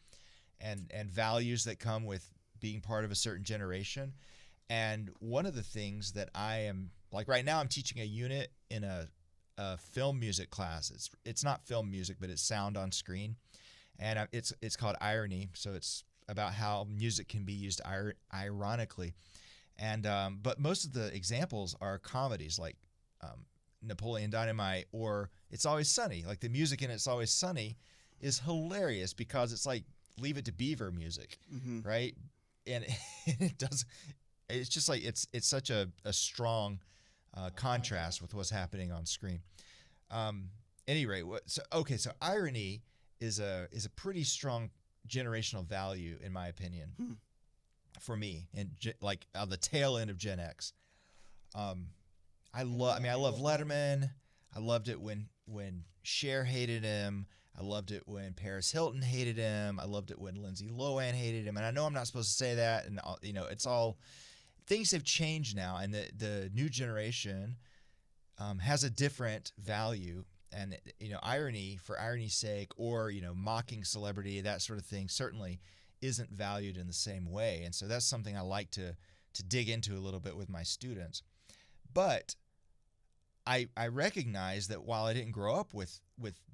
and values that come with being part of a certain generation. And one of the things that I am like right now, I'm teaching a unit in a film music class. It's not film music, but it's sound on screen, and it's called Irony. So it's about how music can be used ironically, and but most of the examples are comedies like Napoleon Dynamite or It's Always Sunny. Like the music in It's Always Sunny is hilarious because it's like Leave It to Beaver music, right? And it does. It's just like it's such a strong contrast with what's happening on screen. Anyway, so Irony is a pretty strong generational value in my opinion, for me, and like on the tail end of Gen X. I love Letterman. I loved it when Cher hated him. I loved it when Paris Hilton hated him. I loved it when Lindsay Lohan hated him. And I know I'm not supposed to say that. And, it's all – things have changed now. And the new generation has a different value. And, irony for irony's sake or, mocking celebrity, that sort of thing certainly isn't valued in the same way. And so that's something I like to dig into a little bit with my students. But I recognize that while I didn't grow up with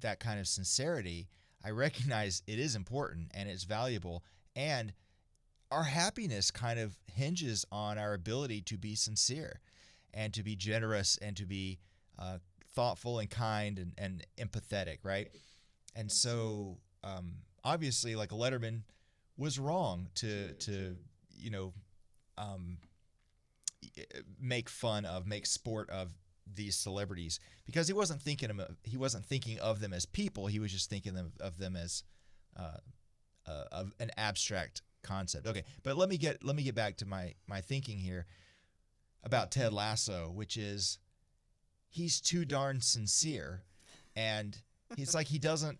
that kind of sincerity, I recognize it is important and it's valuable, and our happiness kind of hinges on our ability to be sincere and to be generous and to be thoughtful and kind and empathetic, right? And so obviously, like Letterman was wrong to make fun of, make sport of these celebrities, because he wasn't thinking of them as people. He was just thinking of them as of an abstract concept. Okay, but let me get back to my thinking here about Ted Lasso, which is he's too darn sincere, and it's like he doesn't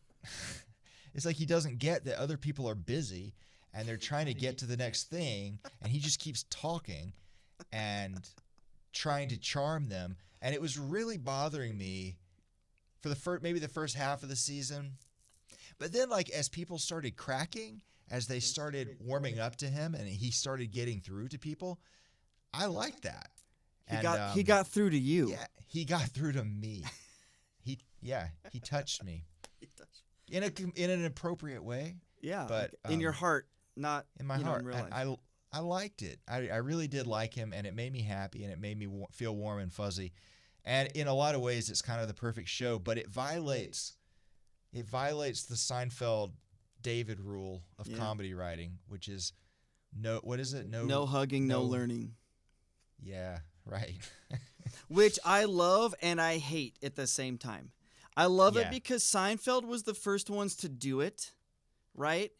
get that other people are busy and they're trying to get to the next thing, and he just keeps talking and trying to charm them. And it was really bothering me for maybe the first half of the season. But then, like, as people started cracking, as they started warming up to him and he started getting through to people, I liked that. He got through to you. Yeah, he got through to me. He touched me. In an appropriate way. Yeah, but like in your heart, not in my heart. In real life. I liked it. I really did like him, and it made me happy, and it made me feel warm and fuzzy. And in a lot of ways, it's kind of the perfect show, but it violates the Seinfeld David rule of comedy writing, which is no hugging, no learning. Yeah, right. Which I love and I hate at the same time. I love it because Seinfeld was the first ones to do it, right?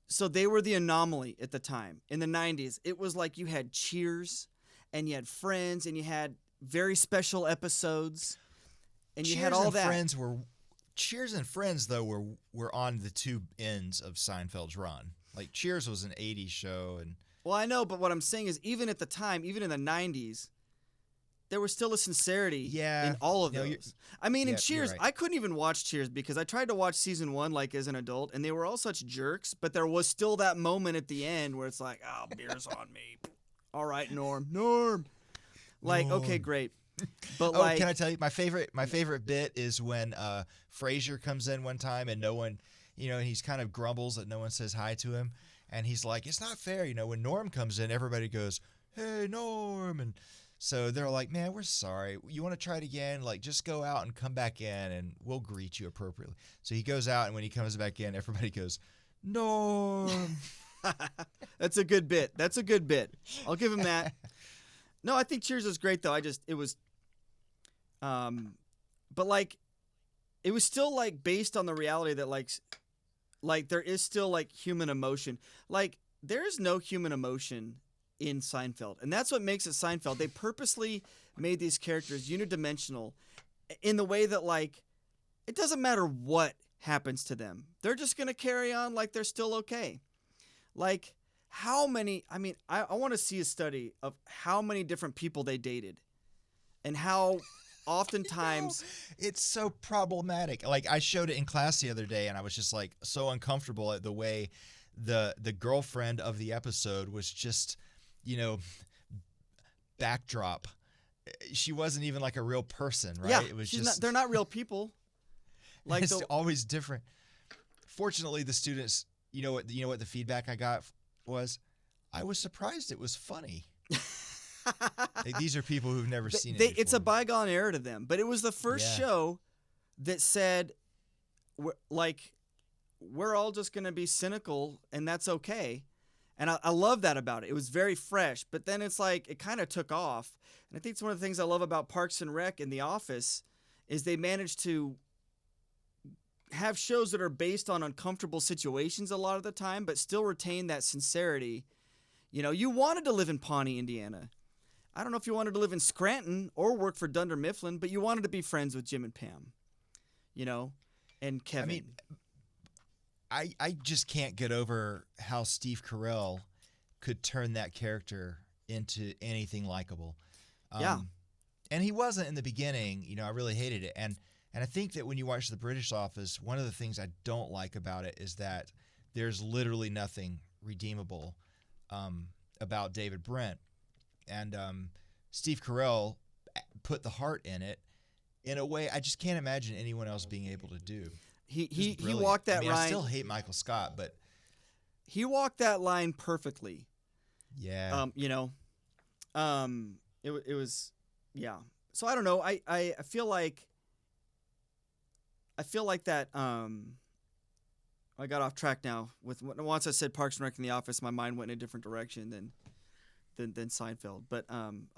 So they were the anomaly at the time. In the 90s, it was like you had Cheers and you had Friends and you had very special episodes and you had all that. Cheers and Friends, though, were on the two ends of Seinfeld's run. Like, Cheers was an 80s show. Well, I know, but what I'm saying is even at the time, even in the 90s, there was still a sincerity in all of those. I mean, in Cheers, right. I couldn't even watch Cheers because I tried to watch season 1 like as an adult, and they were all such jerks, but there was still that moment at the end where it's like, oh, beer's on me. All right, Norm. Like, okay, great. But can I tell you my favorite bit is when Frasier comes in one time and no one, and he's kind of grumbles that no one says hi to him, and he's like, it's not fair, when Norm comes in, everybody goes, hey, Norm, and so they're like, man, we're sorry. You want to try it again? Like, just go out and come back in, and we'll greet you appropriately. So he goes out, and when he comes back in, everybody goes, Norm. That's a good bit. I'll give him that. No, I think Cheers is great, though. But like, it was still like based on the reality that like there is still like human emotion. Like, there is no human emotion in Seinfeld, and that's what makes it Seinfeld. They purposely made these characters unidimensional in the way that, like, it doesn't matter what happens to them, they're just gonna carry on like they're still okay. Like, how many, I want to see a study of how many different people they dated and how oftentimes it's so problematic. Like, I showed it in class the other day, and I was just like so uncomfortable at the way the girlfriend of the episode was just, backdrop. She wasn't even like a real person, right? Yeah, it was they're not real people. Like, it's always different. Fortunately, the students, you know what the feedback I got was, I was surprised it was funny. Like, these are people who've never seen it before. It's a bygone era to them, but it was the first show that said, we're all just going to be cynical, and that's okay. And I love that about it. It was very fresh, but then it's like it kind of took off. And I think it's one of the things I love about Parks and Rec and The Office is they managed to have shows that are based on uncomfortable situations a lot of the time, but still retain that sincerity. You wanted to live in Pawnee, Indiana. I don't know if you wanted to live in Scranton or work for Dunder Mifflin, but you wanted to be friends with Jim and Pam, and Kevin. I just can't get over how Steve Carell could turn that character into anything likable. And he wasn't in the beginning. I really hated it. And I think that when you watch The British Office, one of the things I don't like about it is that there's literally nothing redeemable about David Brent. And Steve Carell put the heart in it in a way I just can't imagine anyone else being able to do. He walked that line. I still hate Michael Scott, but he walked that line perfectly. Yeah. It was, yeah. So I don't know. I feel like that. I got off track now. Once I said Parks and Rec in The Office, my mind went in a different direction than Seinfeld. But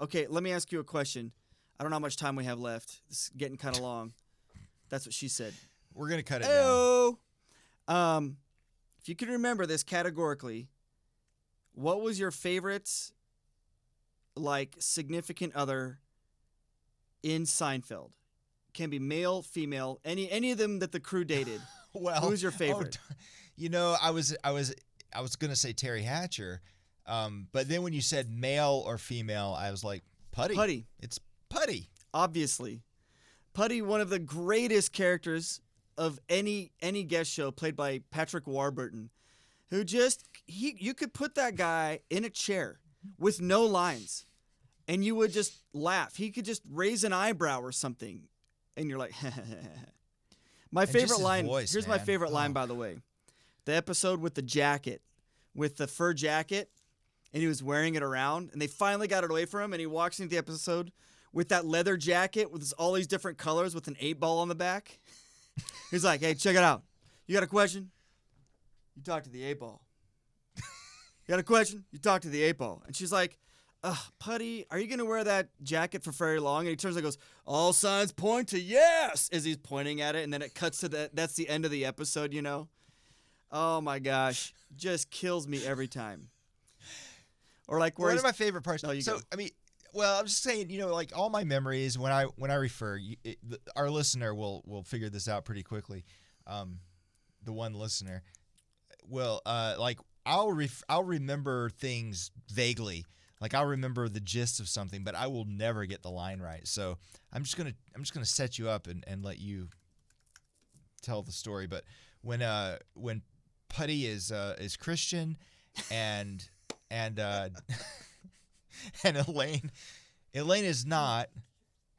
okay, let me ask you a question. I don't know how much time we have left. It's getting kind of long. That's what she said. We're gonna cut it down. If you can remember this categorically, what was your favorite, like, significant other in Seinfeld? Can be male, female, any of them that the crew dated. Well, who's your favorite? I was gonna say Terry Hatcher, but then when you said male or female, I was like Putty. Putty. It's Putty. Obviously, Putty, one of the greatest characters of any guest show, played by Patrick Warburton, who you could put that guy in a chair with no lines, and you would just laugh. He could just raise an eyebrow or something, and you're like, my favorite line. Voice, here's man. my favorite line, by the way. The episode with the jacket, with the fur jacket, and he was wearing it around, and they finally got it away from him, and he walks into the episode with that leather jacket with all these different colors with an 8-ball on the back. He's like, hey, check it out. You got a question? You talk to the 8-ball. You got a question? You talk to the 8-ball. And she's like, Putty, are you going to wear that jacket for very long? And he turns and goes, all signs point to yes, as he's pointing at it. And then it cuts to that's the end of the episode, you know? Oh, my gosh. Just kills me every time. Or like where one of my favorite parts. Oh, you go. I mean, well, I'm just saying, like all my memories when I refer, our listener will figure this out pretty quickly. The one listener will like I'll remember things vaguely. Like I'll remember the gist of something, but I will never get the line right. So I'm just gonna set you up and let you tell the story. But when Putty is Christian and and Elaine is not,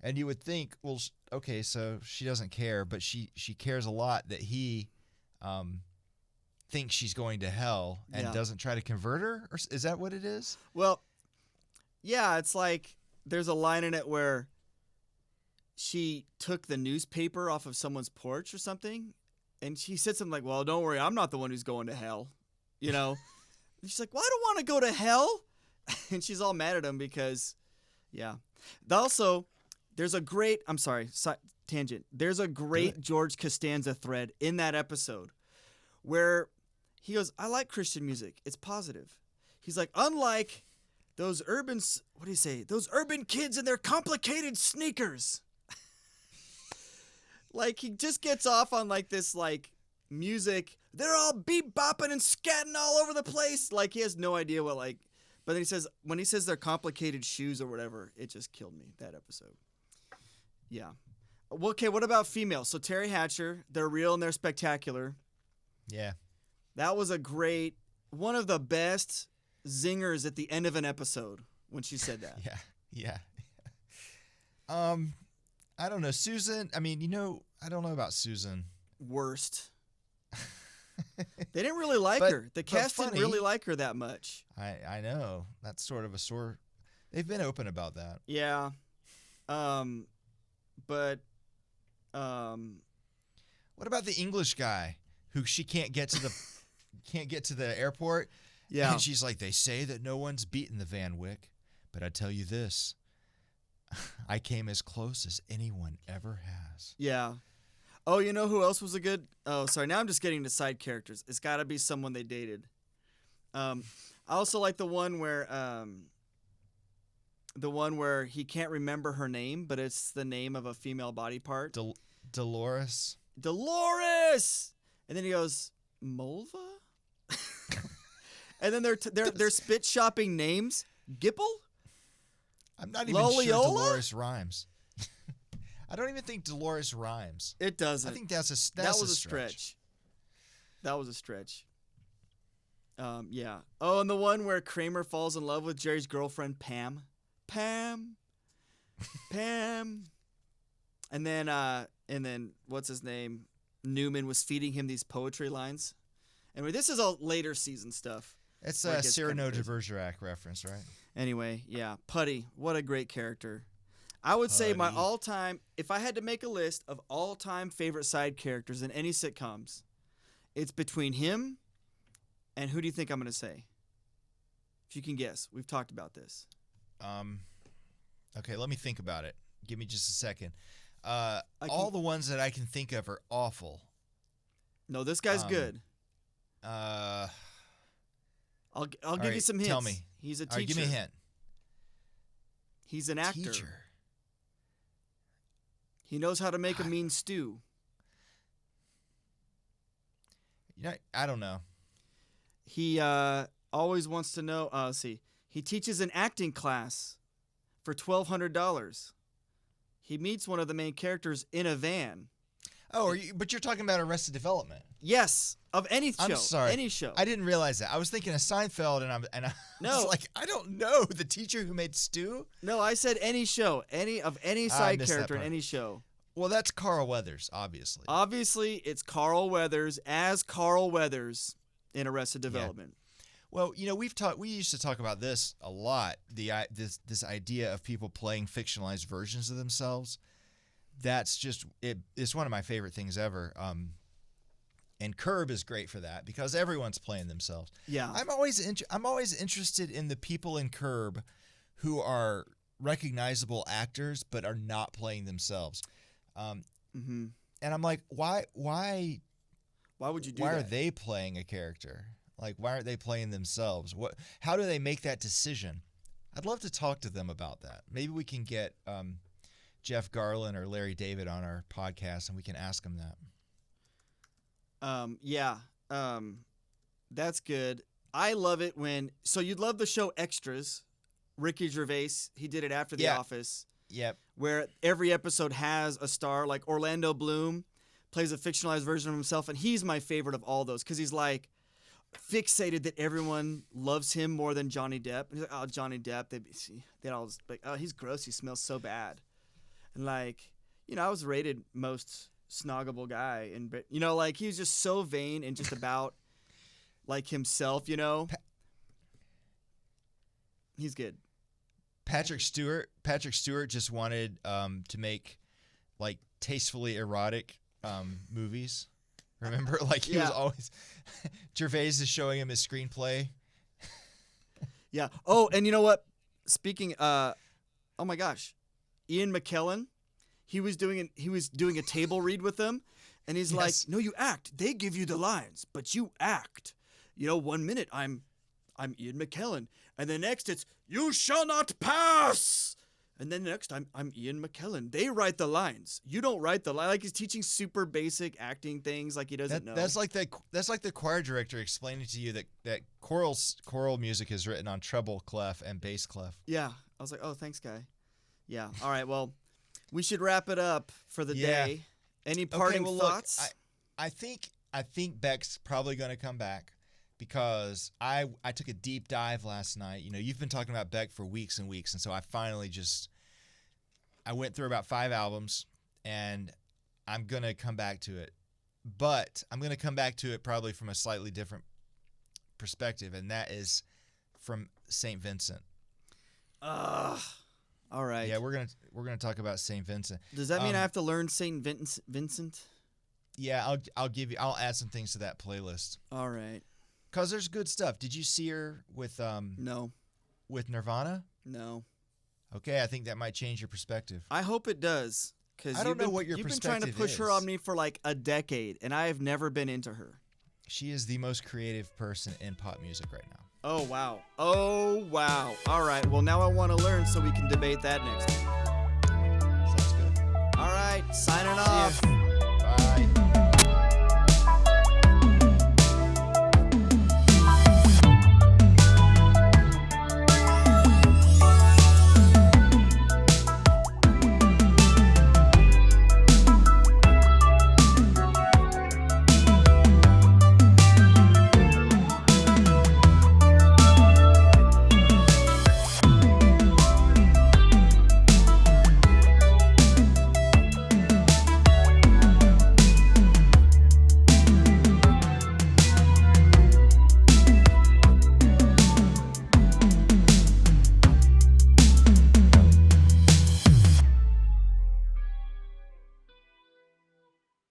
and you would think, well, okay, so she doesn't care, but she cares a lot that he thinks she's going to hell and doesn't try to convert her, or is that what it is? Well, yeah, it's like there's a line in it where she took the newspaper off of someone's porch or something, and she said something like, well, don't worry, I'm not the one who's going to hell, you know? And she's like, well, I don't want to go to hell. And she's all mad at him because, yeah. Also, there's a great, I'm sorry, tangent. There's a great George Costanza thread in that episode where he goes, I like Christian music. It's positive. He's like, unlike those urban, what do you say? Those urban kids and their complicated sneakers. Like, he just gets off on like this, like, music. They're all beep-bopping and scatting all over the place. Like, he has no idea what, like, but then when he says they're complicated shoes or whatever, it just killed me, that episode. Yeah. Well, okay, what about female? So Terry Hatcher, they're real and they're spectacular. Yeah. That was one of the best zingers at the end of an episode when she said that. Yeah. I don't know. Susan, I mean, I don't know about Susan. Worst. They didn't really like her. The cast didn't really like her that much. I know. That's sort of a sore. They've been open about that. Yeah. But what about the English guy who she can't get to the airport? Yeah. And she's like, they say that no one's beaten the Van Wyck, but I tell you this, I came as close as anyone ever has. Yeah. Oh, you know who else was a good... Oh, sorry. Now I'm just getting to side characters. It's got to be someone they dated. I also like the one where he can't remember her name, but it's the name of a female body part. Dolores. Dolores! And then he goes, Mulva? And then they're spit shopping names. Gipple? I'm not even sure Dolores rhymes. I don't even think Dolores rhymes. It doesn't. I think that was a stretch. That was a stretch. Yeah. Oh, and the one where Kramer falls in love with Jerry's girlfriend, Pam. Pam. And then what's his name? Newman was feeding him these poetry lines. Anyway, this is all later season stuff. It's a Cyrano de Bergerac reference, right? Anyway, yeah. Putty, what a great character. I would say my all-time, if I had to make a list of all-time favorite side characters in any sitcoms, it's between him and who do you think I'm going to say? If you can guess. We've talked about this. Okay, let me think about it. Give me just a second. All the ones that I can think of are awful. No, this guy's good. I'll I'll give you some hints. Tell me. He's a teacher. All right, give me a hint. He's an actor. Teacher. He knows how to make a mean stew. I don't know. He always wants to know. Let's see. He teaches an acting class for $1,200. He meets one of the main characters in a van. Oh, but you're talking about Arrested Development. Yes, of any show. I'm sorry. Any show. I didn't realize that. I was thinking of Seinfeld, and I was like, I don't know the teacher who made stew. No, I said any show, any side character in any show. Well, that's Carl Weathers, obviously. Obviously, it's Carl Weathers as Carl Weathers in Arrested Development. Yeah. Well, we used to talk about this a lot. This idea of people playing fictionalized versions of themselves. That's just it's one of my favorite things ever. And Curb is great for that because everyone's playing themselves. Yeah. I'm always interested in the people in Curb who are recognizable actors but are not playing themselves. And I'm like, why would you do why that? are they playing a character? Like, why aren't they playing themselves? How do they make that decision? I'd love to talk to them about that. Maybe we can get Jeff Garlin or Larry David on our podcast and we can ask them that. That's good. I love it so you'd love the show Extras. Ricky Gervais, he did it after The Office. Yep. Where every episode has a star, like Orlando Bloom plays a fictionalized version of himself, and he's my favorite of all those because he's like fixated that everyone loves him more than Johnny Depp. And he's like, oh, Johnny Depp, they'd all like, oh, he's gross, he smells so bad. And like, I was rated most snoggable guy, and like he was just so vain and just about like himself, He's good. Patrick Stewart just wanted to make like tastefully erotic movies. Remember, like he was always Gervais is showing him his screenplay. Yeah. Oh, and you know what? Speaking, oh my gosh, Ian McKellen, he was doing a table read with them, and he's like, "No, you act. They give you the lines, but you act. 1 minute I'm Ian McKellen, and the next it's you shall not pass." And then next, I'm Ian McKellen. They write the lines. You don't write the line. Like he's teaching super basic acting things like he doesn't know. That's like the choir director explaining to you that choral music is written on treble clef and bass clef. Yeah. I was like, oh, thanks, guy. Yeah. All right. Well, we should wrap it up for the day. Any parting thoughts? Look, I think Beck's probably going to come back. Because I took a deep dive last night. You've been talking about Beck for weeks and weeks, and so I finally I went through about 5 albums, and I'm going to come back to it. But I'm going to come back to it probably from a slightly different perspective, and that is from St. Vincent. All right. Yeah, we're gonna talk about St. Vincent. Does that mean I have to learn St. Vincent? Yeah, I'll add some things to that playlist. All right. Cause there's good stuff. Did you see her with No. With Nirvana? No. Okay, I think that might change your perspective. I hope it does. Because I don't know what your you've been perspective trying to push her on me for like a decade, and I have never been into her. She is the most creative person in pop music right now. Oh wow. All right. Well, now I want to learn so we can debate that next time. Sounds good. All right. Signing off. Bye.